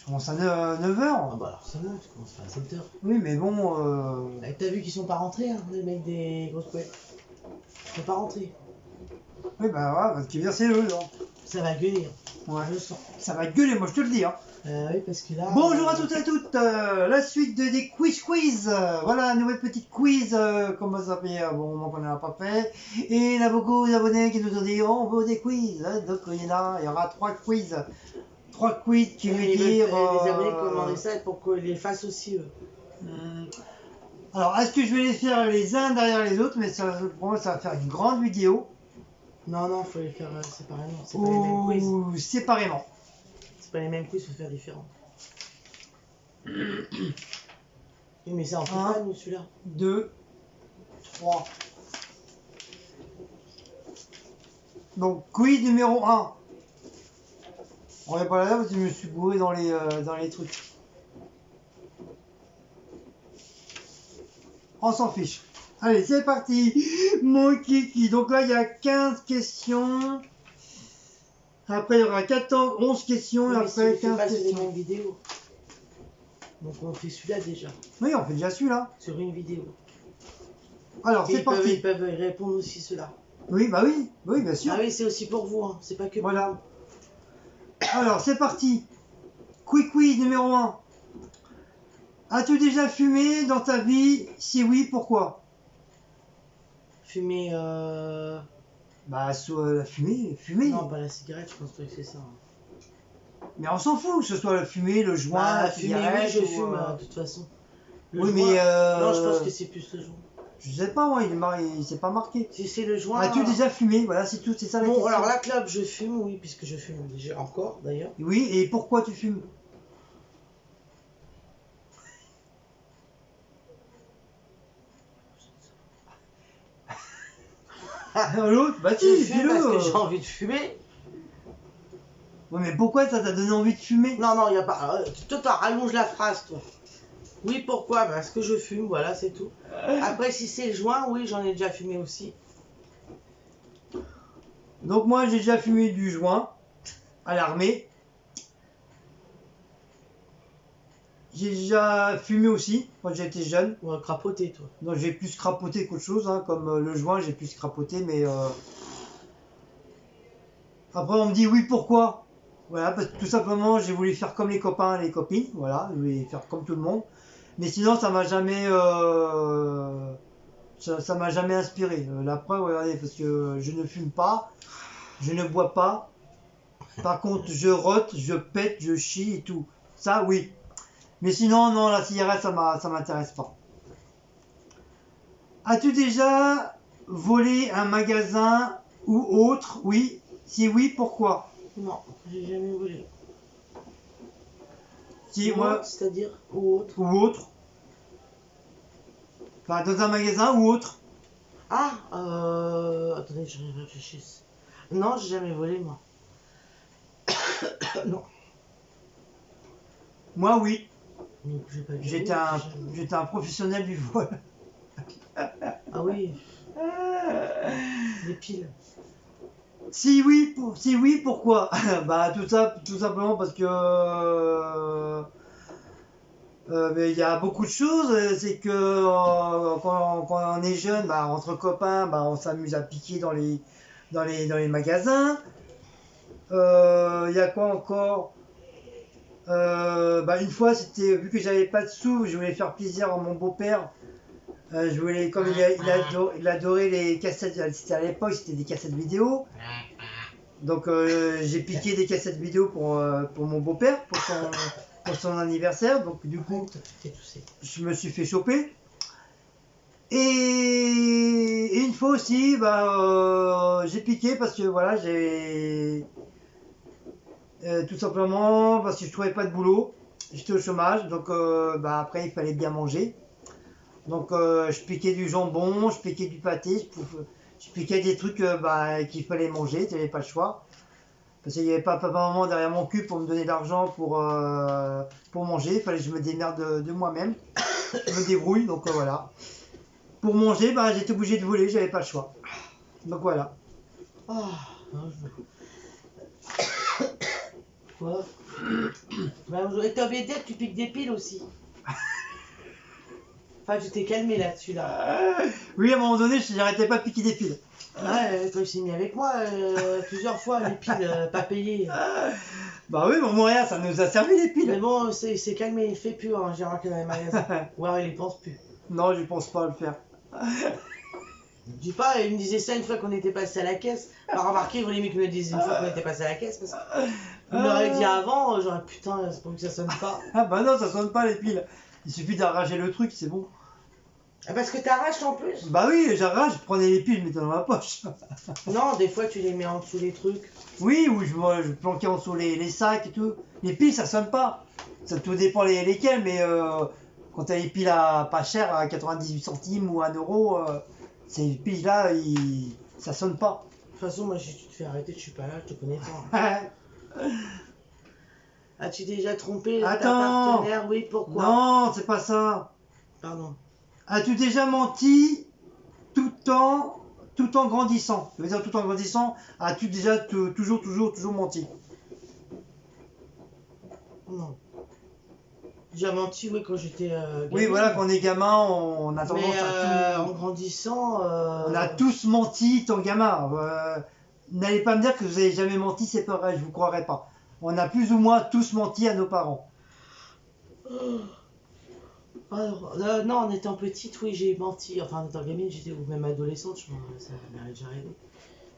Je commence à 9h. Ah bah alors ça va, tu commences à 7h. Oui, mais bon... T'as vu qu'ils sont pas rentrés, hein, les mecs des grosses couettes. Ils sont pas rentrés. Oui, bah ouais, parce qu'il vient, c'est eux, là. Ça va gueuler, hein. Ouais. Je le sens. Ça va gueuler, moi, je te le dis, hein. Oui, parce que là... Bonjour à toutes et à toutes, la suite des quiz. Voilà, nouvelle petite quiz, comme ça fait un bon moment qu'on n'a pas fait. Et il y a beaucoup d'abonnés qui nous ont dit, on veut des quiz. Hein. Donc il y aura 3 quiz. 3 quiz qui veut dire... Les abonnés commandaient ça pour qu'ils les fassent aussi, eux. Alors, est-ce que je vais les faire les uns derrière les autres, mais pour moi, ça va faire une grande vidéo. Non, non, faut les faire séparément. C'est pas les mêmes quiz. Ou séparément. C'est pas les mêmes quiz, faut faire différents. Oui, mais ça, on fait pas, nous, celui-là. 2, 3. Donc, quiz numéro 1. On n'est pas là parce que je me suis bourré dans les trucs. On s'en fiche. Allez, c'est parti. Mon kiki. Donc là, il y a 15 questions. Après, il y aura 11 questions. Oui, et après, 15 pas sur les questions. mêmes vidéos. Donc, on fait celui-là déjà. Oui, on fait déjà celui-là. Sur une vidéo. Alors, c'est parti. Ils peuvent répondre aussi ceux-là. Oui, bah oui. Oui, bien sûr. Ah oui, c'est aussi pour vous. Hein. C'est pas que pour voilà. Alors, c'est parti. Quiz numéro 1. As-tu déjà fumé dans ta vie? Si oui, pourquoi? Fumer, Bah, soit la fumée. Non, pas la cigarette, je pense pas que c'est ça. Mais on s'en fout, que ce soit la fumée, le joint, Bah, la fumer, cigarette... oui, je fume, de toute façon. Le oui, joint, mais... non, je pense que c'est plus le joint. Je sais pas, moi, il s'est pas marqué. Si c'est le joint... As-tu déjà fumé? Voilà, c'est tout, c'est ça la question. Bon, alors la clope, je fume, oui, puisque je fume déjà encore, d'ailleurs. Oui, et pourquoi tu fumes? L'autre, bah Je si, fume parce que j'ai envie de fumer. Oui, mais pourquoi ça t'a donné envie de fumer? Non, non, il n'y a pas... Toi, rallonge la phrase, toi. Oui, pourquoi? Parce que je fume, voilà, c'est tout. Après, si c'est le joint, oui, j'en ai déjà fumé aussi. Donc moi, j'ai déjà fumé du joint à l'armée. J'ai déjà fumé aussi, quand j'étais jeune. Ouais, crapoté, toi. Donc j'ai plus crapoté qu'autre chose, hein, comme le joint, j'ai plus crapoté, mais... Après, on me dit, oui, pourquoi? Voilà, parce que tout simplement, j'ai voulu faire comme les copains et les copines, voilà, je voulais faire comme tout le monde. Mais sinon, ça m'a jamais... ça m'a jamais inspiré. La preuve, regardez, parce que je ne fume pas, je ne bois pas. Par contre, je rote, je pète, je chie et tout. Ça, oui. Mais sinon, non, la cigarette, ça m'intéresse pas. As-tu déjà volé un magasin ou autre? Oui. Si oui, pourquoi? Non, j'ai jamais volé. Si, moi... C'est-à-dire ou autre? Ou autre. Enfin, dans un magasin ou autre. Ah, attendez, je réfléchisse. Non, j'ai jamais volé, moi. Non. Moi, oui. J'étais un professionnel du vol. Ah oui. Les piles. Si oui, pourquoi? Bah tout simplement parce que il y a beaucoup de choses. C'est que quand on est jeune, bah, entre copains, bah, on s'amuse à piquer dans les magasins. Il y a quoi encore? Bah, une fois, c'était vu que j'avais pas de sous, je voulais faire plaisir à mon beau-père. Je voulais, comme il adorait les cassettes, c'était à l'époque, c'était des cassettes vidéo. Donc j'ai piqué des cassettes vidéo pour mon beau-père, pour son anniversaire. Donc du coup, je me suis fait choper. Et une fois aussi, bah, j'ai piqué parce que voilà, j'ai... tout simplement parce que je trouvais pas de boulot. J'étais au chômage, donc bah, après il fallait bien manger. Donc je piquais du jambon, je piquais du pâté, je piquais des trucs bah, qu'il fallait manger, tu n'avais pas le choix. Parce qu'il n'y avait pas maman derrière mon cul pour me donner de l'argent pour manger, il fallait que je me démerde de moi-même. Je me débrouille, donc voilà. Pour manger, bah, j'étais obligé de voler, j'avais pas le choix. Donc voilà. Quoi? Bah, et t'as oublié de dire que tu piques des piles aussi. Enfin, tu t'es calmé là-dessus, là. Oui, à un moment donné, j'arrêtais pas de piquer des piles. Ouais, quand il s'est mis avec moi, plusieurs fois, les piles pas payées. Bah oui, mais au moins rien, ça nous a servi les Mais piles. bon, c'est calmé, il fait plus, hein, j'ai remarqué dans les magasins. Ou alors il y pense plus. Non, je pense pas le faire. Je dis pas, il me disait ça une fois qu'on était passé à la caisse. Pas remarqué, il voulait mieux qu'il me le dise une fois qu'on était passé à la caisse. Parce qu'il me l'aurait dit avant, j'aurais putain, c'est pour que ça sonne pas. Ah bah non, ça sonne pas les piles. Il suffit d'arracher le truc, c'est bon. Ah, parce que t'arraches en plus? Bah oui, j'arrache, je prenais les piles, je mettais dans ma poche. Non, des fois tu les mets en dessous des trucs. Oui, ou je planquais en dessous les sacs et tout. Les piles, ça sonne pas. Ça tout dépend lesquels, mais quand t'as les piles à pas cher, à 98 centimes ou 1 euro, ces piles-là, ça sonne pas. De toute façon, moi, si tu te fais arrêter, je suis pas là, je te connais pas. As-tu déjà trompé ta Attends. partenaire? Oui, pourquoi? Non, c'est pas ça. Pardon. As-tu déjà menti tout en grandissant? Ça veut dire tout en grandissant, as-tu déjà toujours menti? Non. J'ai menti, oui, quand j'étais Oui, gamine. voilà, quand on est gamin, on a tendance Mais à tout... en grandissant... On a tous menti, tant gamin. N'allez pas me dire que vous avez jamais menti, c'est pas vrai, je vous croirai pas. On a plus ou moins tous menti à nos parents. Alors, non, en étant petite, oui, j'ai menti. Enfin, en étant gamine, j'étais ou même adolescente, ça m'est déjà arrivé.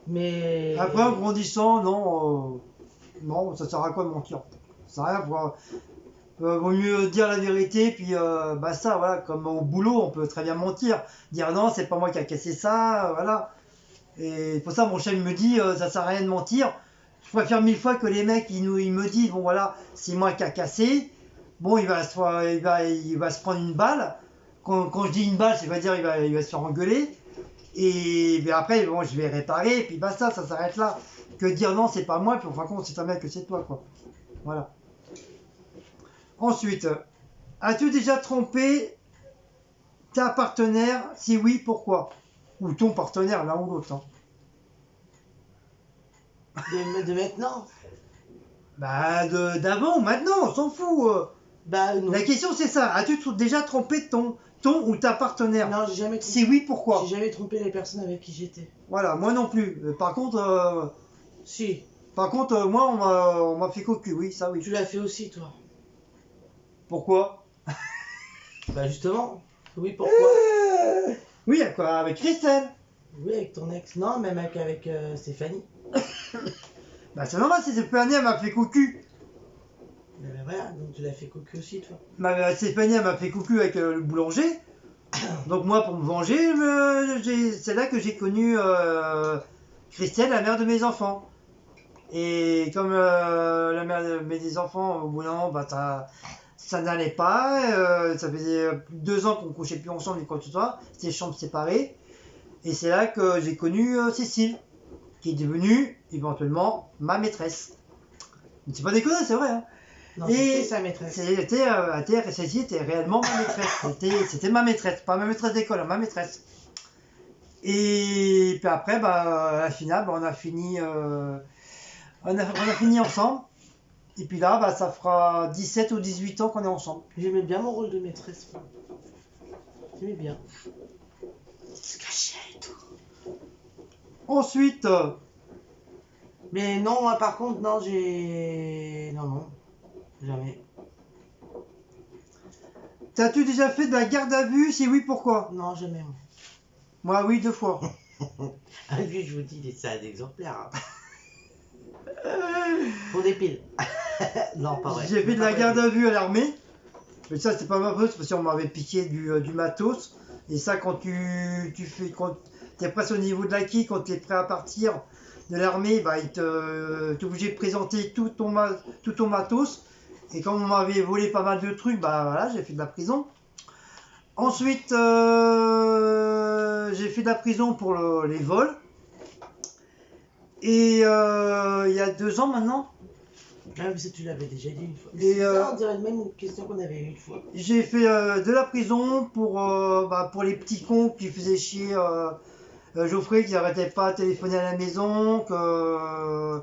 Mais... Après, en grandissant, non, non, ça sert à quoi de mentir? Ça sert à rien. Vaut mieux dire la vérité, puis basta, voilà. Comme au boulot, on peut très bien mentir. Dire non, c'est pas moi qui a cassé ça, voilà. Et pour ça, mon chef me dit, ça sert à rien de mentir. Je préfère 1000 fois que les mecs, ils me disent, bon voilà, c'est moi qui a cassé. Bon, il va se prendre une balle. Quand je dis une balle, c'est-à-dire il va se faire engueuler. Et bien après, bon, je vais réparer, et puis basta, ça s'arrête là. Que dire non, c'est pas moi, puis en fin de compte, c'est un mec que c'est toi, quoi. Voilà. Ensuite, as-tu déjà trompé ta partenaire? Si oui, pourquoi? Ou ton partenaire, l'un ou l'autre. Hein. De maintenant? Bah, d'avant ou maintenant, on s'en fout. Bah, non. La question, c'est ça. As-tu déjà trompé ton ou ta partenaire? Non, j'ai jamais trompé. Si oui, pourquoi? J'ai jamais trompé les personnes avec qui j'étais. Voilà, moi non plus. Par contre, Si. Moi, on m'a fait cocu, oui, ça oui. Tu l'as fait aussi, toi. Pourquoi? Bah, justement. Oui, pourquoi? Oui, avec Christelle. Oui, avec ton ex. Non, même avec Stéphanie. Bah, c'est normal, si Stéphanie, elle m'a fait cocu. Mais ben voilà, donc tu l'as fait cocu aussi, toi. Stéphanie, elle m'a fait cocu avec le boulanger. Donc moi, pour me venger, c'est là que j'ai connu Christelle, la mère de mes enfants. Et comme la mère de mes enfants, au bout d'un moment, bah, ça n'allait pas. Ça faisait plus de 2 ans qu'on ne couchait plus ensemble ni quoi que ce soit. C'était chambres séparées. Et c'est là que j'ai connu Cécile, qui est devenue éventuellement ma maîtresse. Mais c'est pas déconné, c'est vrai. Hein. Non, Et c'était sa maîtresse. Cécile était réellement ma maîtresse. C'était ma maîtresse, pas ma maîtresse d'école, hein, ma maîtresse. Et puis après, bah, à la finale, bah, on a fini ensemble. Et puis là, bah, ça fera 17 ou 18 ans qu'on est ensemble. J'aimais bien mon rôle de maîtresse. J'aimais bien. Se cacher et tout. Ensuite, Mais non, moi par contre, non, non, jamais. t'as-tu déjà fait de la garde à vue? Si oui, pourquoi? Non, jamais. Moi, oui, 2 fois. Ah, lui, je vous dis, c'est un exemplaire. Pour des piles. Non, pas vrai. J'ai fait de la garde à vue à l'armée. Mais ça, c'est pas ma faute, parce qu'on m'avait piqué du matos. Et ça, quand quand t'es presque au niveau de l'acquis, quand t'es prêt à partir de l'armée, bah, t'es obligé de présenter tout ton matos. Et comme on m'avait volé pas mal de trucs, bah voilà, j'ai fait de la prison. Ensuite, j'ai fait de la prison pour les vols. Et il y a 2 ans maintenant, Ah, mais ça, tu l'avais déjà dit une fois. Et, Ça, on dirait même une question qu'on avait eue une fois. j'ai fait de la prison pour les petits cons qui faisaient chier Geoffrey, qui n'arrêtait pas à téléphoner à la maison, que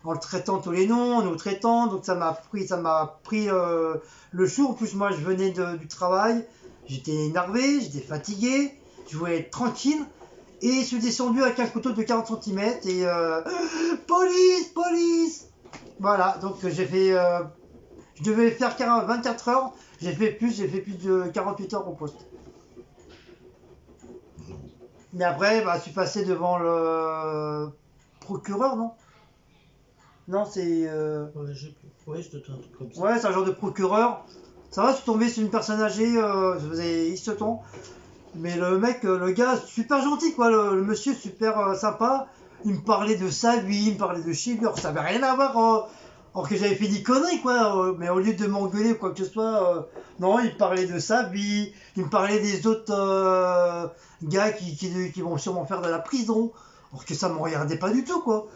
en le traitant tous les noms, en nous traitant. Donc ça m'a pris le chou. En plus, moi, je venais du travail. J'étais énervé, j'étais fatigué. Je voulais être tranquille. Et je suis descendu avec un couteau de 40 cm et police, police. Voilà, donc j'ai fait, je devais faire 24 heures, j'ai fait plus de 48 heures au poste. Mais après, bah, je suis passé devant le procureur, non? Non, c'est... Ouais, j'ai plus. Ouais, je te donne un truc comme ça. Ouais, c'est un genre de procureur. Ça va, je suis tombé sur une personne âgée, ça faisait X temps. Mais le mec, le gars, super gentil, quoi. Le monsieur, super sympa. Il me parlait de sa vie, il me parlait de chez lui. Alors, ça n'avait rien à voir. Alors que j'avais fait des conneries, quoi. Mais au lieu de m'engueuler ou quoi que ce soit, non, il me parlait de sa vie. Il me parlait des autres gars qui vont sûrement faire de la prison. Alors que ça ne me regardait pas du tout, quoi.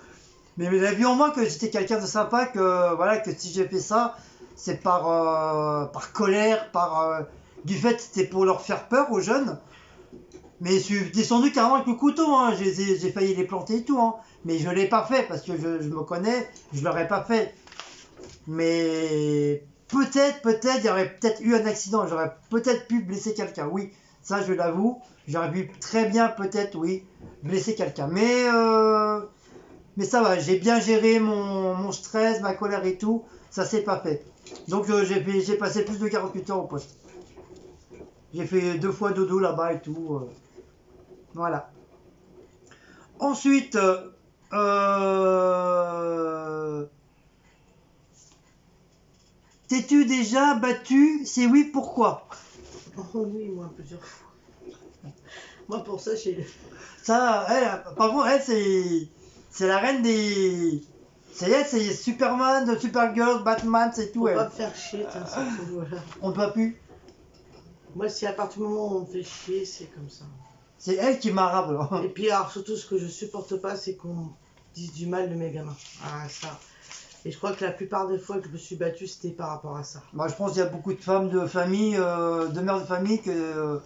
Mais il a vu en moi que j'étais quelqu'un de sympa, que voilà, que si j'ai fait ça, c'est par colère, du fait c'était pour leur faire peur aux jeunes. Mais je suis descendu carrément avec le couteau, hein. J'ai failli les planter et tout, hein. Mais je l'ai pas fait parce que je me connais, je l'aurais pas fait. Mais peut-être, il y aurait peut-être eu un accident, j'aurais peut-être pu blesser quelqu'un, oui, ça je l'avoue. J'aurais pu très bien, peut-être, oui, blesser quelqu'un. Mais ça va, j'ai bien géré mon stress, ma colère et tout, ça s'est pas fait. Donc j'ai passé plus de 48 heures au poste. J'ai fait 2 fois dodo là-bas et tout. Voilà. Ensuite, t'es-tu déjà battu? C'est oui, pourquoi? Oh oui, moi, plusieurs fois. Moi, pour ça, j'ai... Ça, par contre, elle, c'est la reine des... c'est Superman, Supergirl, Batman, c'est tout, Faut elle. pas me faire chier, tiens, c'est tout, voilà. On ne peut plus. Moi, si à partir du moment où on me fait chier, c'est comme ça. C'est elle qui m'arabe, alors. Et puis, alors, surtout, ce que je supporte pas, c'est qu'on dise du mal de mes gamins. Ah, ça. Et je crois que la plupart des fois que je me suis battue, c'était par rapport à ça. Moi, je pense qu'il y a beaucoup de femmes de famille, de mères de famille, que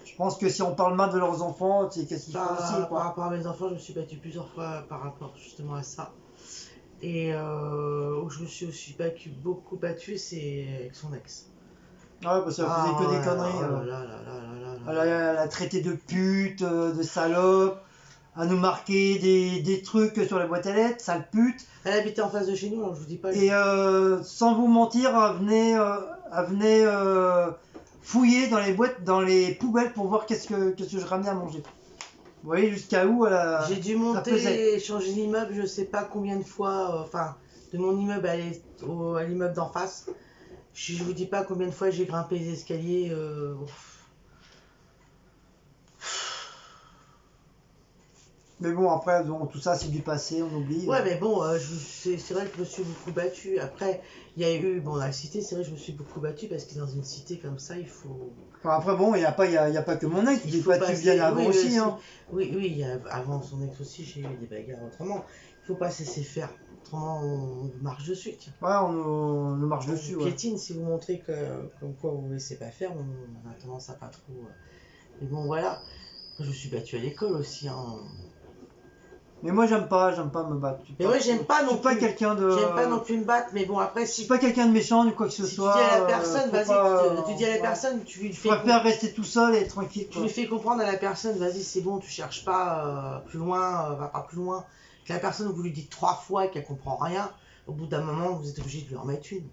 je pense que si on parle mal de leurs enfants, c'est qu'est-ce qu'ils font aussi, Par quoi. rapport à mes enfants, je me suis battue plusieurs fois par rapport justement à ça. Et où je me suis aussi beaucoup battue, c'est avec son ex. Ah ouais, parce qu'elle faisait que des conneries. Oh là là là là là là Elle là. a traité de pute, de salope, à nous marquer des trucs sur la boîte à lettres, sale pute. Elle habitait en face de chez nous, alors je vous dis pas. Et sans vous mentir, elle venait fouiller dans les boîtes, dans les poubelles pour voir qu'est-ce que je ramenais à manger. Vous voyez jusqu'à où elle a... J'ai dû ça monter pesait. et changer d'immeuble, je sais pas combien de fois, enfin, de mon immeuble à l'immeuble d'en face. Je vous dis pas combien de fois j'ai grimpé les escaliers. Mais bon, après, bon, tout ça, c'est du passé, on oublie. Ouais, mais bon, c'est vrai que je me suis beaucoup battue. Après, il y a eu, bon, la cité, c'est vrai que je me suis beaucoup battue parce que dans une cité comme ça, il faut. Enfin, après, bon, il n'y a pas que mon ex, des fois, tu viens avant oui, aussi. Hein. Oui, avant son ex aussi, j'ai eu des bagarres autrement. Il faut pas se laisser faire. Autrement, on marche dessus, tiens. Ouais, on nous marche dessus. On Ouais. piétine, si vous montrez comme quoi vous ne laissez pas faire, on a tendance à pas trop. Mais bon, voilà. Je me suis battue à l'école aussi, hein. Mais moi, j'aime pas me battre. Mais ouais, j'aime pas non Je suis pas plus. quelqu'un de. J'aime pas non plus me battre, mais bon, après, Je suis pas quelqu'un de méchant ou quoi que ce si soit. tu dis à la personne, faut vas-y, pas, tu dis à la ouais. personne, tu lui Je fais. préfère rester tout seul et être tranquille. Tu Quoi. lui fais comprendre à la personne, vas-y, c'est bon, tu cherches pas plus loin, va pas plus loin. Que la personne, vous lui dites 3 fois et qu'elle comprend rien, au bout d'un moment, vous êtes obligé de lui en mettre une.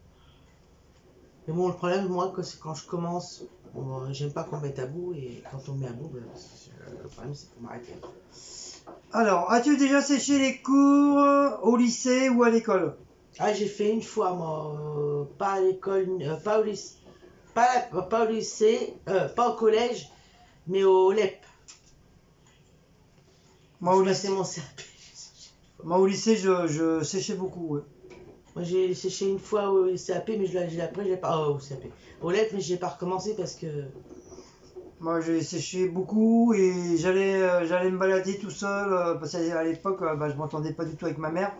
Mais bon, le problème, moi, c'est quand je commence, j'aime pas qu'on me mette à bout, et quand on me met à bout, le problème, c'est pour m'arrêter. Alors, as-tu déjà séché les cours au lycée ou à l'école? Ah, j'ai fait une fois, moi, pas à l'école, pas au lycée, pas au lycée, pas au collège, mais au LEP. Moi, Je au passais lycée, mon CAP. moi, au lycée, je séchais beaucoup. Ouais. Moi, j'ai séché une fois au CAP, mais après, je l'ai pas. Au CAP. Au LEP, mais j'ai pas recommencé parce que. Moi, j'ai séché beaucoup et j'allais me balader tout seul parce qu'à l'époque, bah, je m'entendais pas du tout avec ma mère.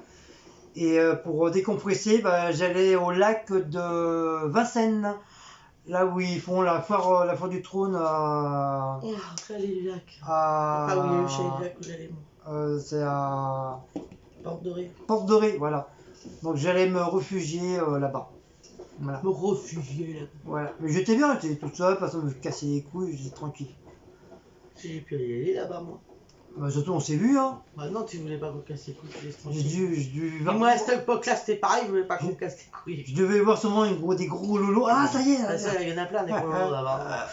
Et pour décompresser, bah, j'allais au lac de Vincennes, là où ils font la foire du trône Oh, Chalet du lac. à- Ah oui, il y a eu Chalet du lac où j'allais, moi. c'est à Porte dorée. Porte Dorée, voilà. Donc j'allais me réfugier là-bas. Voilà. Me réfugier là. Voilà. Mais j'étais bien, j'étais toute seule, personne ne me cassait les couilles, j'étais tranquille. Si j'ai pu y aller là-bas, moi. Bah, surtout, on s'est vu, hein. Bah non, tu voulais pas qu'on casse les couilles, tu laisses J'ai tranquille. dû. Et moi, à cette époque-là, c'était pareil, je voulais pas qu'on me casse les couilles. Je devais voir sûrement des gros lolos. Ah, ça y est! Ah, ça, il y en a plein des gros là-bas.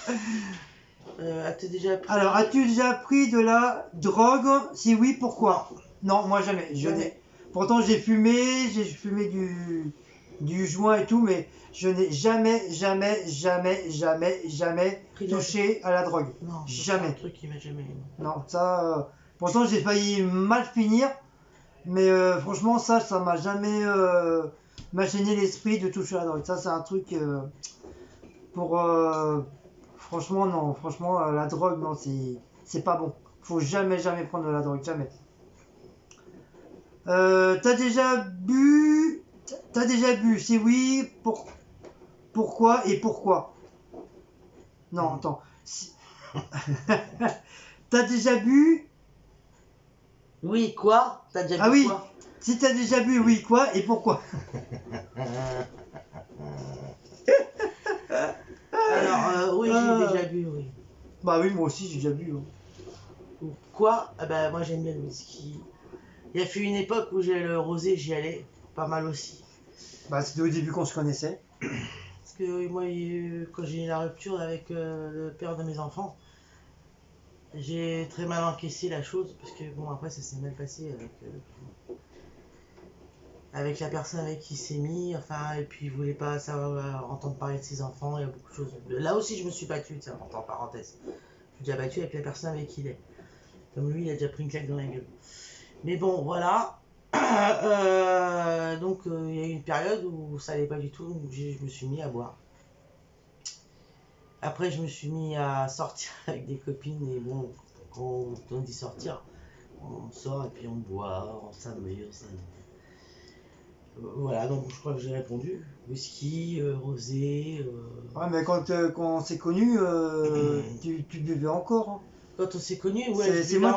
As-tu déjà pris... Alors, as-tu déjà pris de la drogue? Si oui, pourquoi? Non, moi jamais. Pourtant, j'ai fumé du joint et tout, mais je n'ai jamais Pris de la touché à la drogue. Non, c'est Jamais. un truc qui m'a jamais... Non, ça. Pourtant, j'ai failli mal finir, mais franchement, ça m'a jamais m'a gêné l'esprit de toucher à la drogue. Ça, c'est un truc pour. Franchement, non. Franchement, la drogue, non, c'est pas bon. Faut jamais prendre de la drogue, jamais. T'as déjà bu? Si oui, pourquoi et pourquoi? Non, attends. T'as déjà bu? Oui, quoi? T'as déjà Ah vu oui. quoi? Si t'as déjà bu, oui, quoi et pourquoi? Alors, oui, j'ai déjà bu, oui. Bah oui, moi aussi, j'ai déjà bu. Hein. Quoi? Ah bah, moi, j'aime bien le whisky. Il y a fait une époque où j'ai le rosé, j'y allais. Pas mal aussi. Bah, c'était au début qu'on se connaissait. Parce que moi, quand j'ai eu la rupture avec le père de mes enfants, j'ai très mal encaissé la chose. Parce que, bon, après, ça s'est mal passé avec la personne avec qui il s'est mis. Enfin, et puis, il voulait pas savoir entendre parler de ses enfants. Il y a beaucoup de choses. Là aussi, je me suis battu, c'est important, en parenthèse. Je me suis déjà battu avec la personne avec qui il est. Comme lui, il a déjà pris une claque dans la gueule. Mais bon, voilà. Donc, il y a eu une période où ça allait pas du tout. Donc, je me suis mis à boire. Après, je me suis mis à sortir avec des copines. Et bon, quand on dit sortir, on sort et puis on boit, on s'amuse. Voilà, donc je crois que j'ai répondu. Whisky, rosé. Ouais, mais quand on s'est connus, tu buvais encore. Hein. Quand on s'est connus, ouais, C'est moi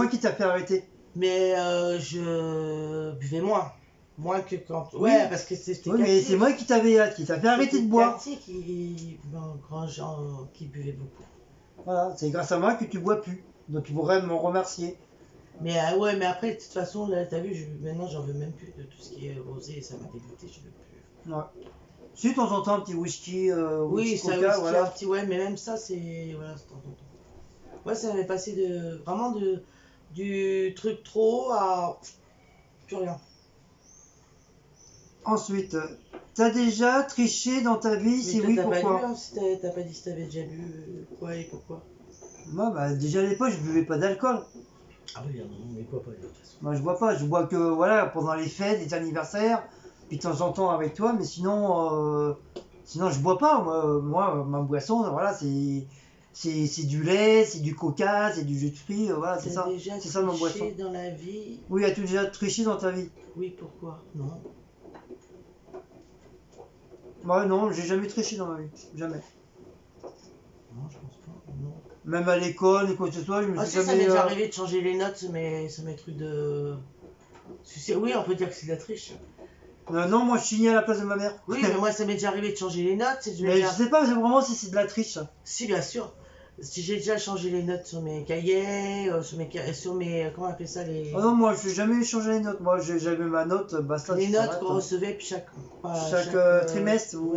qui t'a fait arrêter. Mais je buvais moins. Moins que quand. Oui. Ouais, parce que c'était. Oui, mais c'est moi qui t'a fait arrêter de boire. Grand gens qui buvaient beaucoup. Voilà, c'est grâce à moi que tu bois plus. Donc tu pourrais m'en remercier. Mais ouais, mais après, de toute façon, là, t'as vu, maintenant, j'en veux même plus de tout ce qui est rosé, ça m'a dégoûté, je veux plus. Ouais. Si de temps en temps, un petit whisky, oui, whisky ça, coca, whisky, voilà. un petit, ouais, mais même ça, c'est. Voilà, c'est de temps en temps. Ouais, ça m'est passé vraiment du truc trop à. Plus rien. Ensuite, t'as déjà triché dans ta vie? Si oui, t'as pas pourquoi? lu, hein, si t'as pas dit si t'avais déjà bu, quoi et pourquoi? Moi, bah, déjà à l'époque, je buvais pas d'alcool. Ah oui, non, mais quoi pas de toute façon. Moi, je bois pas. Je bois que voilà pendant les fêtes, les anniversaires, puis de temps en temps avec toi, mais sinon, je bois pas. Moi, ma boisson, voilà, c'est du lait, c'est du coca, c'est du jus de fruits, voilà, c'est ça. C'est ça ma boisson. Triché dans la vie? Oui, as-tu déjà triché dans ta vie? Oui, pourquoi? Non. Moi, non, j'ai jamais triché dans ma vie, jamais. Non, je pense pas, non. Même à l'école, ni quoi que ce soit, je me Ah suis si, ça jamais. m'est déjà arrivé de changer les notes sur mes trucs de... Oui, on peut dire que c'est de la triche. Non, moi je signais à la place de ma mère. Oui, mais moi ça m'est déjà arrivé de changer les notes. Mais je sais pas vraiment si c'est de la triche. Ça. Si, bien sûr. Si j'ai déjà changé les notes sur mes cahiers, sur mes comment on appelle ça les... Oh non, moi je n'ai jamais changé les notes. Moi j'avais ma note, basta. Les notes qu'on recevait puis chaque trimestre ou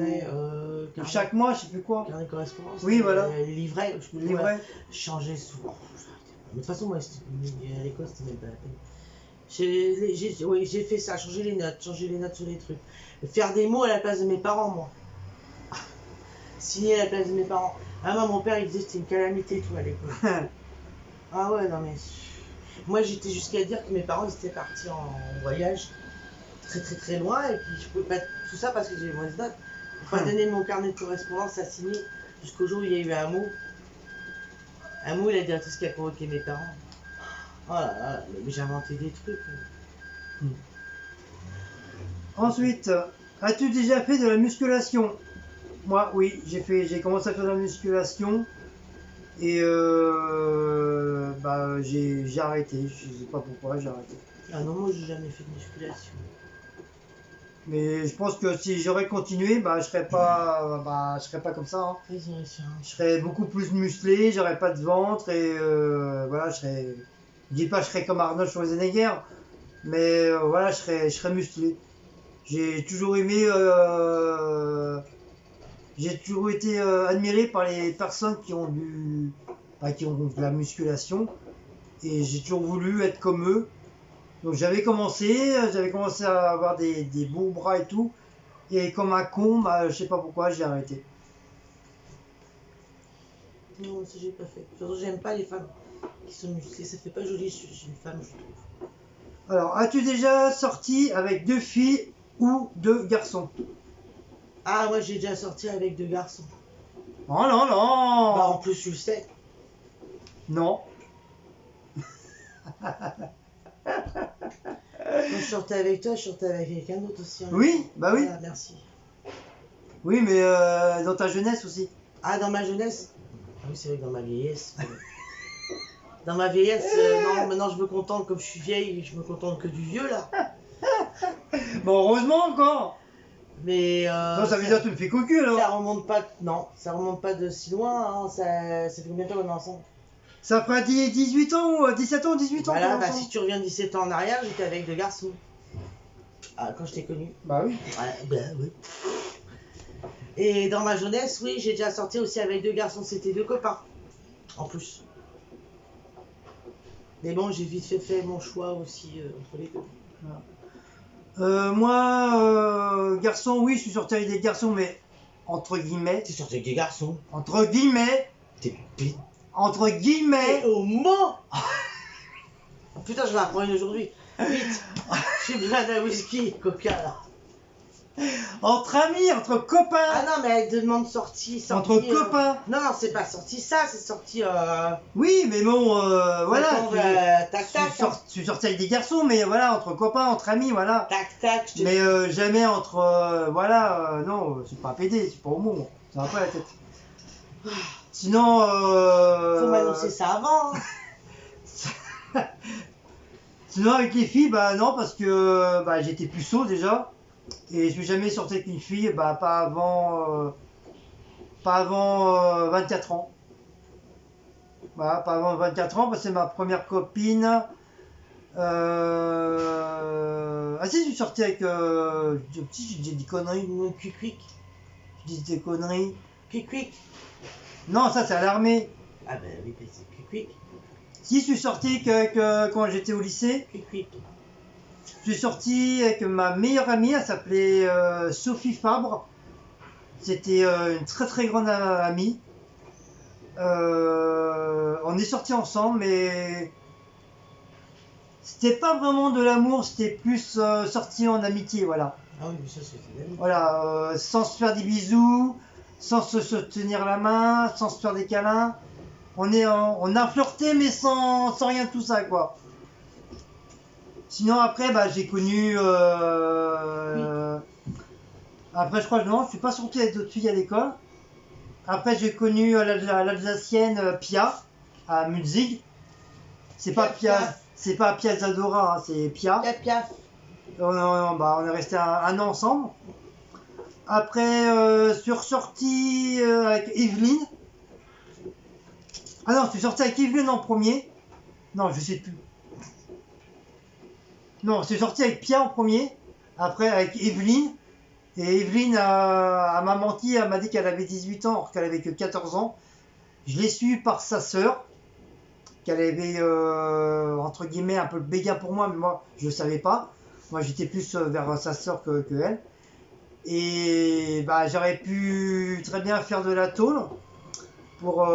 chaque mois, je sais plus quoi. Carnet de correspondance. Oui, voilà. Les livrets. Les livrets. Changer souvent. De toute façon, moi à l'école c'était même pas la peine. Oui, j'ai fait ça, changer les notes sur les trucs. Faire des mots à la place de mes parents, moi. Signer à la place de mes parents. Ah, moi, mon père, il disait que c'était une calamité, tout, à l'école. Ah ouais, non, mais... Moi, j'étais jusqu'à dire que mes parents, ils étaient partis en voyage très, très, très loin, et puis je pouvais pas... Tout ça parce que j'ai mauvaise note. Je pouvais pas donner mon carnet de correspondance à signer jusqu'au jour où il y a eu un mot. Un mot, il a dit tout ce qui a provoqué mes parents. Oh là là, mais j'ai inventé des trucs. Ensuite, as-tu déjà fait de la musculation? Moi, oui, j'ai commencé à faire de la musculation et j'ai arrêté. Je sais pas pourquoi, j'ai arrêté. Ah non, moi j'ai jamais fait de musculation. Mais je pense que si j'aurais continué, je serais pas comme ça, hein. Ils auraient fait un- Je serais beaucoup plus musclé, j'aurais pas de ventre et voilà, je dis pas que je serais comme Arnold Schwarzenegger, mais voilà, je serais musclé. J'ai toujours aimé, j'ai toujours été admiré par les personnes qui ont de la musculation et j'ai toujours voulu être comme eux. Donc j'avais commencé à avoir des beaux bras et tout, et comme un con, bah, je sais pas pourquoi, j'ai arrêté. Non, ça j'ai pas fait. Surtout, j'aime pas les femmes qui sont musclées. Ça fait pas joli chez une femme, je trouve. Alors, as-tu déjà sorti avec deux filles ou deux garçons? Ah, moi j'ai déjà sorti avec deux garçons. Oh non, Bah, en non! plus, tu le sais. Non. Quand je sortais avec toi, je sortais avec quelqu'un d'autre aussi. Oui, bah oui. Voilà, merci. Oui, mais dans ta jeunesse aussi. Ah, dans ma jeunesse? Ah oui, c'est vrai que dans ma vieillesse. Dans ma vieillesse, non, maintenant je me contente, comme je suis vieille, je me contente que du vieux là. Bon, heureusement encore. Mais Non, ça veut dire que tu me fais cocu ça alors. remonte pas, non, ça remonte pas de si loin, hein, ça fait combien de temps qu'on est ensemble? Ça fera 18 ans, ou 17 ans, 18 ans qu'on Voilà, est bah ensemble. si tu reviens 17 ans en arrière, j'étais avec deux garçons. Ah, quand je t'ai connu. Bah oui. Ouais, bah oui. Et dans ma jeunesse, oui, j'ai déjà sorti aussi avec deux garçons, c'était deux copains, en plus. Mais bon, j'ai vite fait mon choix aussi entre les deux. Moi, garçon, oui, je suis sorti avec des garçons, mais entre guillemets, T'es sorti avec des garçons? entre guillemets, T'es bête. entre guillemets, T'es homo? Putain, je vais apprendre une aujourd'hui. Vite. Je suis plein de whisky, coca là. entre amis, entre copains, Ah non, mais elle demande sortie. entre copains. Non, non, c'est pas sorti ça, c'est sorti. Oui, mais bon, voilà. Attends, tac, tac. Je suis sorti avec des garçons, mais voilà, entre copains, entre amis, voilà. Tac, tac, je te Mais jamais entre, non, c'est pas un PD, c'est pas homo, ça va pas la tête. Sinon, Faut m'annoncer ça avant. Hein. sinon avec les filles, bah non, parce que bah, j'étais puceau déjà, et je suis jamais sorti avec une fille, bah pas avant 24 ans. Voilà, pas avant 24 ans, parce que c'est ma première copine. Ah si, je suis sorti avec. J'ai dit des conneries. Quick, quick. Je dis des conneries. Quick, quick. Non, ça c'est à l'armée. Ah bah oui, bah, c'est quick, quick. Si, je suis sorti quand j'étais au lycée. Quick, quick. Je suis sorti avec ma meilleure amie, elle s'appelait Sophie Fabre. C'était une très très grande amie. On est sortis ensemble, mais c'était pas vraiment de l'amour, c'était plus sorti en amitié, voilà. Ah oui, mais ça c'est la vie. Voilà, sans se faire des bisous, sans se tenir la main, sans se faire des câlins. On a flirté, mais sans rien de tout ça, quoi. Sinon, après, bah, j'ai connu. Après, je crois que non, je suis pas sorti avec d'autres filles à l'école. Après, j'ai connu l'Alsacienne Pia à Munzig. C'est pas Pia, c'est pas Pia Zadora, hein, c'est Pia. Piaf, piaf. On est resté un an ensemble. Après, je suis ressorti avec Evelyne. Ah non, je suis sorti avec Evelyne en premier. Non, je sais plus. Non, je suis sorti avec Pia en premier. Après, avec Evelyne. Et Evelyne elle m'a menti, elle m'a dit qu'elle avait 18 ans alors qu'elle avait que 14 ans. Je l'ai su par sa sœur, qu'elle avait entre guillemets un peu le béguin pour moi, mais moi je ne le savais pas. Moi j'étais plus vers sa sœur que elle. Et bah, j'aurais pu très bien faire de la tôle pour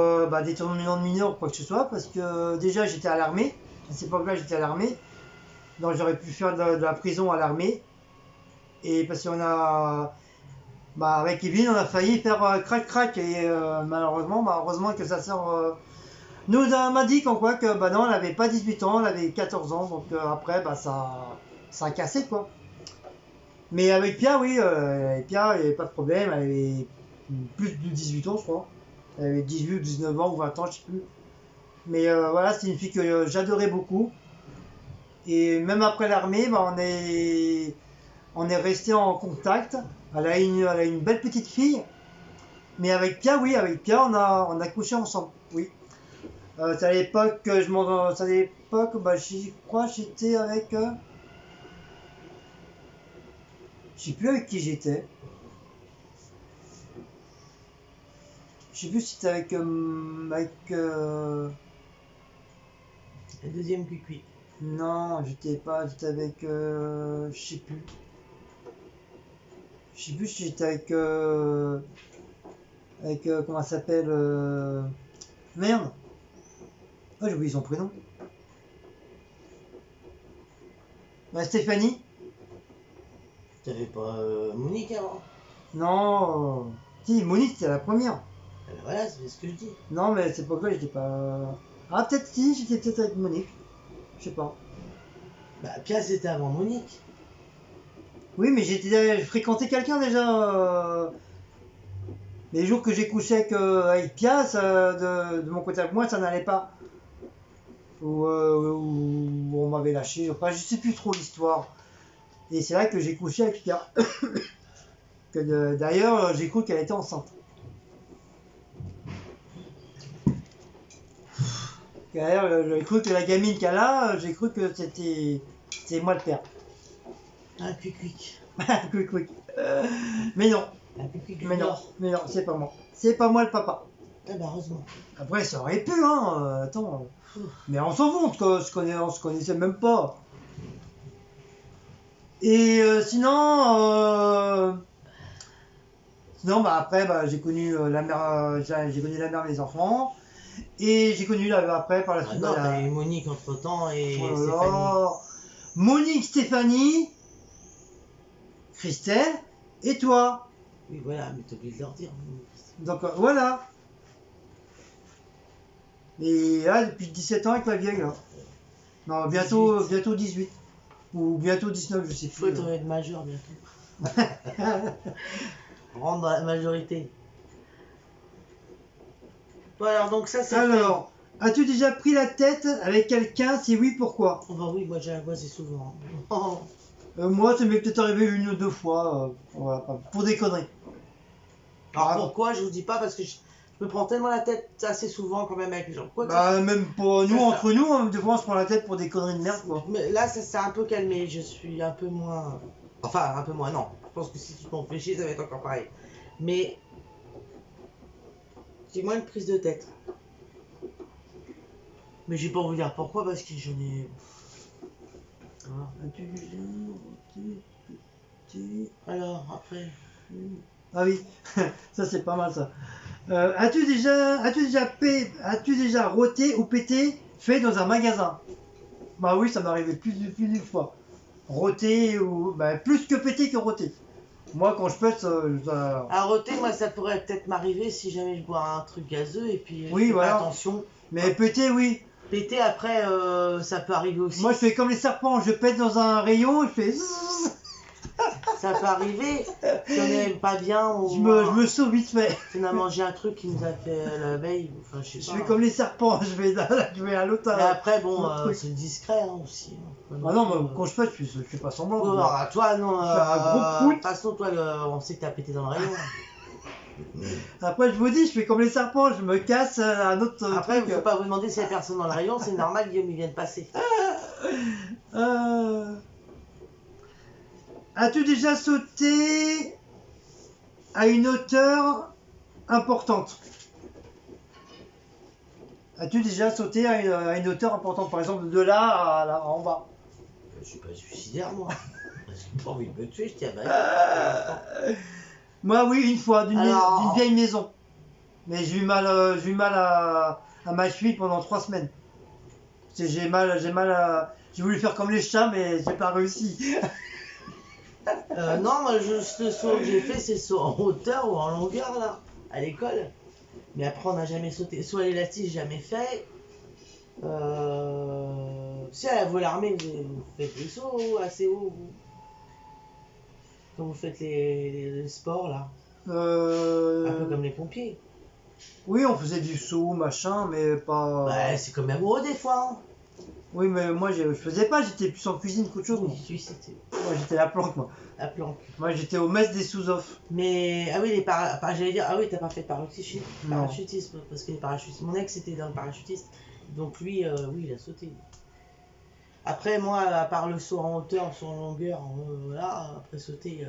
détournement de mineurs ou quoi que ce soit, parce que déjà j'étais à l'armée. À cette époque-là j'étais à l'armée. Donc j'aurais pu faire de la prison à l'armée. Et parce qu'on a. Bah, avec Evelyne, on a failli faire crac-crac. Et malheureusement, heureusement que sa sœur m'a dit qu'en quoi que bah non, elle avait pas 18 ans, elle avait 14 ans. Donc après, bah ça a cassé quoi. Mais avec Pia, oui, Pia, il n'y avait pas de problème. Elle avait plus de 18 ans, je crois. Elle avait 18 ou 19 ans ou 20 ans, je sais plus. Mais voilà, c'est une fille que j'adorais beaucoup. Et même après l'armée, bah, on est resté en contact. Elle a une belle petite fille. Mais avec Pia, oui, avec Pia, on a couché ensemble. Oui. C'est à l'époque que c'est à l'époque, bah, je crois que j'étais avec. Je sais plus avec qui j'étais. Je sais plus si c'était avec. Le deuxième cuicui. Non, j'étais avec. Je sais plus. Je sais plus si j'étais avec. Comment ça s'appelle Merde. Oh, j'ai oublié son prénom. Bah, Stéphanie. T'avais pas Monique avant? Non. Si, Monique, c'était la première. Ah ben voilà, c'est ce que je dis. Non, mais c'est pourquoi j'étais pas. Ah, peut-être si, j'étais peut-être avec Monique. Je sais pas. Bah, Pia, c'était avant Monique. Oui, mais je fréquentais quelqu'un déjà. Les jours que j'ai couché avec Pia, de mon côté avec moi, ça n'allait pas. Ou on m'avait lâché. Enfin, je sais plus trop l'histoire. Et c'est là que j'ai couché avec Pia. D'ailleurs, j'ai cru qu'elle était enceinte. D'ailleurs, j'ai cru que la gamine qu'elle a, j'ai cru que c'était moi le père. Un cuic. Quick, quick. Mais non, Un cuic mais non, junior. mais non, c'est pas moi. C'est pas moi le papa. Ah bah heureusement. Après, ça aurait pu, hein. Attends. Mais on s'en fout, on se connaissait même pas. Et sinon, bah après, bah, j'ai connu la mère, j'ai connu la mère de mes enfants. Et j'ai connu après par la Ah suite. non, bah, t'as eu Monique entre temps et oh là Stéphanie. là. Monique, Stéphanie, Christelle et toi. Oui, voilà, mais t'as oublié de leur dire. Donc voilà. Et là, depuis 17 ans avec la vieille, là. Non, bientôt 18. Ou bientôt 19, je sais Il faut plus. être majeur bientôt. Rentre dans la majorité. Bon alors, donc ça c'est Alors, as-tu déjà pris la tête avec quelqu'un? Si oui, pourquoi? fait. Oh bah oui, moi j'ai angoissé souvent. Moi, ça m'est peut-être arrivé une ou deux fois. Voilà, pour des conneries. Alors Ah, pourquoi je vous dis pas parce que je me prends tellement la tête assez souvent quand même avec les gens. Quoi que Bah, même pour nous, ça. entre nous, hein, des fois, on se prend la tête pour des conneries de merde, quoi. Mais là ça s'est un peu calmé, je suis un peu moins. Enfin un peu moins non. Je pense que si tu t'en réfléchis ça va être encore pareil. Mais j'ai moins de prise de tête. Mais j'ai pas envie de dire pourquoi parce que j'en ai. Voilà. Alors après. Ah oui, ça c'est pas mal ça. As-tu déjà roté ou pété fait dans un magasin? Bah oui, ça m'est arrivé plus d'une fois. Roté ou bah, plus que pété que roté. Moi quand je pète, À roter, moi ça pourrait peut-être m'arriver si jamais je bois un truc gazeux et puis Oui, je fais voilà. pas attention. mais pété oui. Péter après, ça peut arriver aussi. Moi je fais comme les serpents, je pète dans un rayon, je fais zzzz. Ça peut arriver. Si on n'est pas bien, je me sauve vite fait. on a mangé un truc qui nous a fait la veille. Enfin, je sais Je pas. fais comme les serpents, je vais à l'autre. Mais après, bon, un truc. c'est discret hein, aussi. Ah non, mais quand je pète, je fais pas semblant. Oh, alors, toi, non. Je fais un gros De prout. toute façon, toi, on sait que t'as pété dans le rayon. Après, je vous dis, je fais comme les serpents, je me casse à un autre Après, truc. faut pas vous demander s'il y a personne dans le rayon, c'est normal, Guillaume, il vient de passer. As-tu déjà sauté à une hauteur importante? As-tu déjà sauté à une hauteur importante, par exemple de là à là, en bas? Je suis pas suicidaire, moi. J'ai pas envie de me tuer, je tiens à Moi, oui, une fois, d'une Alors- d'une vieille maison. Mais j'ai eu mal à ma cheville pendant 3 semaines. J'ai voulu faire comme les chats, mais j'ai pas réussi. Non, moi, le saut que j'ai fait, c'est le saut en hauteur ou en longueur, là, à l'école. Mais après, on n'a jamais sauté. Saut à l'élastique, j'ai jamais fait. Si à la voile armée, vous faites des sauts assez haut, vous. Quand vous faites les sports, là. Un peu comme les pompiers. Oui, on faisait du saut, machin, mais pas. Ouais, c'est quand même haut des fois. Hein. Oui, mais moi je faisais pas, j'étais plus en cuisine qu'autre chose. Moi, Oui, c'était moi j'étais la planque, moi. la planque. Moi j'étais au mess des sous-offs. Mais, ah oui, j'allais dire, ah oui, t'as pas fait de parachutisme, Non. parce que les parachutistes, mon ex était dans le parachutiste, donc lui, oui, il a sauté. Après, moi, à part le saut en hauteur, saut en longueur, voilà, après sauter,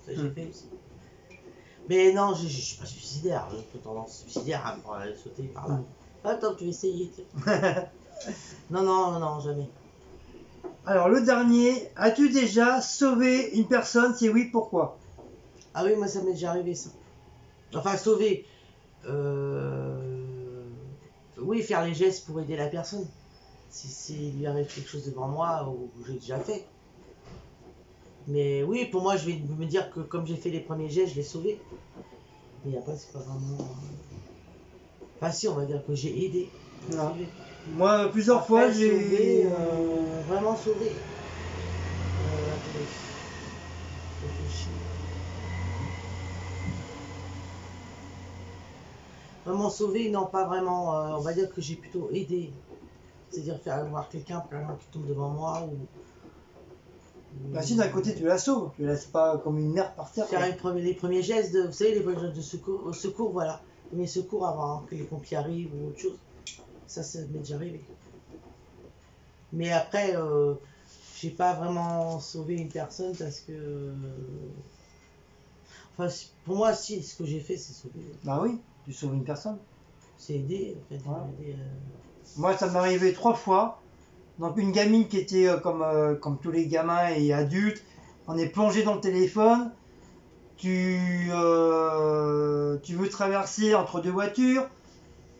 ça j'ai fait aussi. Mais non, je suis pas suicidaire, j'ai pas tendance suicidaire pour aller sauter par là. Attends, tu vas essayer. Non, non, non, jamais. Alors le dernier, as-tu déjà sauvé une personne? Si oui, pourquoi? Ah oui, moi ça m'est déjà arrivé ça. Enfin, sauver. Oui, faire les gestes pour aider la personne. Si lui arrive quelque chose devant moi, ou j'ai déjà fait. Mais oui, pour moi, je vais me dire que comme j'ai fait les premiers gestes, je l'ai sauvé. Mais après, c'est pas vraiment. Enfin, si, on va dire que j'ai aidé. Non. Sauvé. Moi, plusieurs Après, fois, sauver, j'ai... vraiment sauvé. Attendez. Réfléchis. Vraiment sauvé, non, pas vraiment. On va dire que j'ai plutôt aidé. C'est-à-dire faire voir quelqu'un, par exemple, qui tombe devant moi ou Bah si, d'un côté, tu la sauves. Tu la laisses pas comme une merde par terre. faire les premiers gestes de, vous savez, les premiers gestes de secours, au secours, voilà. Les premiers secours avant que les pompiers arrivent ou autre chose. Ça m'est déjà arrivé. Mais après, j'ai pas vraiment sauvé une personne parce que. Enfin, pour moi, si, ce que j'ai fait, c'est sauver. Bah oui, tu sauves une personne. C'est aider, en fait. Ouais. Aider, Moi, ça m'est arrivé 3 fois. Donc une gamine qui était comme tous les gamins et adultes, on est plongé dans le téléphone. Tu veux traverser entre deux voitures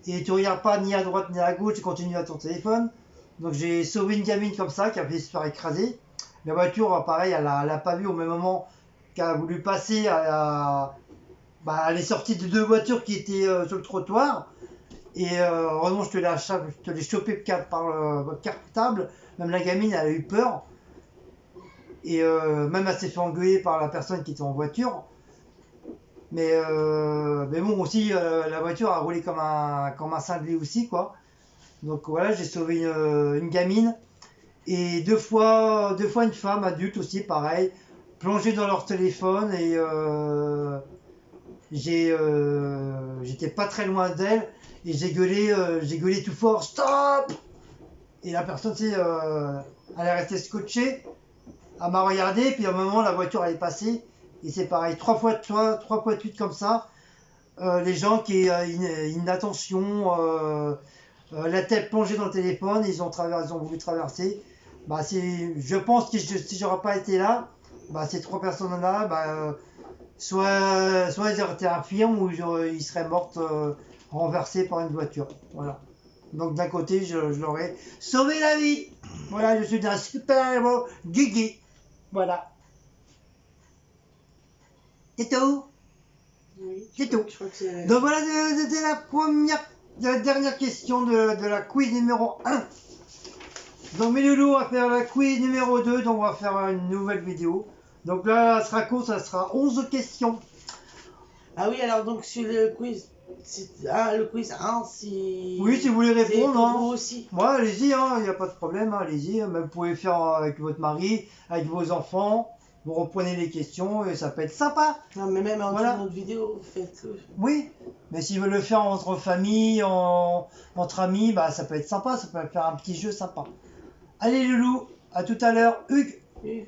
et tu regardes pas ni à droite ni à gauche, tu continues à ton téléphone. Donc j'ai sauvé une gamine comme ça qui a fait se faire écraser. La voiture, pareil, elle a pas vu au même moment qu'elle a voulu passer. Elle est sortie de deux voitures qui étaient sur le trottoir. Et heureusement, je te l'ai chopé par le cartable. Même la gamine, elle a eu peur. Et même elle s'est fait engueuler par la personne qui était en voiture. Mais bon, aussi, la voiture a roulé comme un cinglé aussi, quoi. Donc voilà, j'ai sauvé une gamine. Et deux fois une femme adulte aussi, pareil, plongée dans leur téléphone. Et j'étais pas très loin d'elle. Et j'ai gueulé tout fort, stop! Et la personne, tu sais, elle est restée scotchée. Elle m'a regardé, puis à un moment, la voiture elle est passée. Et c'est pareil, trois fois de suite comme ça. Les gens qui ont une attention, la tête plongée dans le téléphone, ils ont voulu traverser. Bah, je pense que si j'aurais pas été là, bah, ces trois personnes-là, soit elles auraient été infirmes ou ils seraient mortes renversées par une voiture. Voilà. Donc d'un côté, je leur ai sauvé la vie. Voilà, je suis un super héros, Guigui. Voilà. C'est tout. Oui, C'est tout. je crois que c'est. Donc voilà, c'était la dernière question de la quiz numéro 1. Donc mes loulous, on va faire la quiz numéro 2, donc on va faire une nouvelle vidéo. Donc là, ça sera court, ça sera 11 questions. Ah oui, alors donc sur le quiz. Le quiz 1, si. Oui, si vous voulez C'est répondre, pour hein. vous aussi. Moi, allez-y, il n'y a pas de problème, hein, allez-y. Même vous pouvez faire avec votre mari, avec vos enfants. Vous reprenez les questions et ça peut être sympa. Non, mais même en Voilà. dessous de notre vidéo, faites-le. Oui, mais s'ils veulent le faire entre famille, entre amis, bah ça peut être sympa, ça peut faire un petit jeu sympa. Allez, loulou, à tout à l'heure. Hugues. Oui.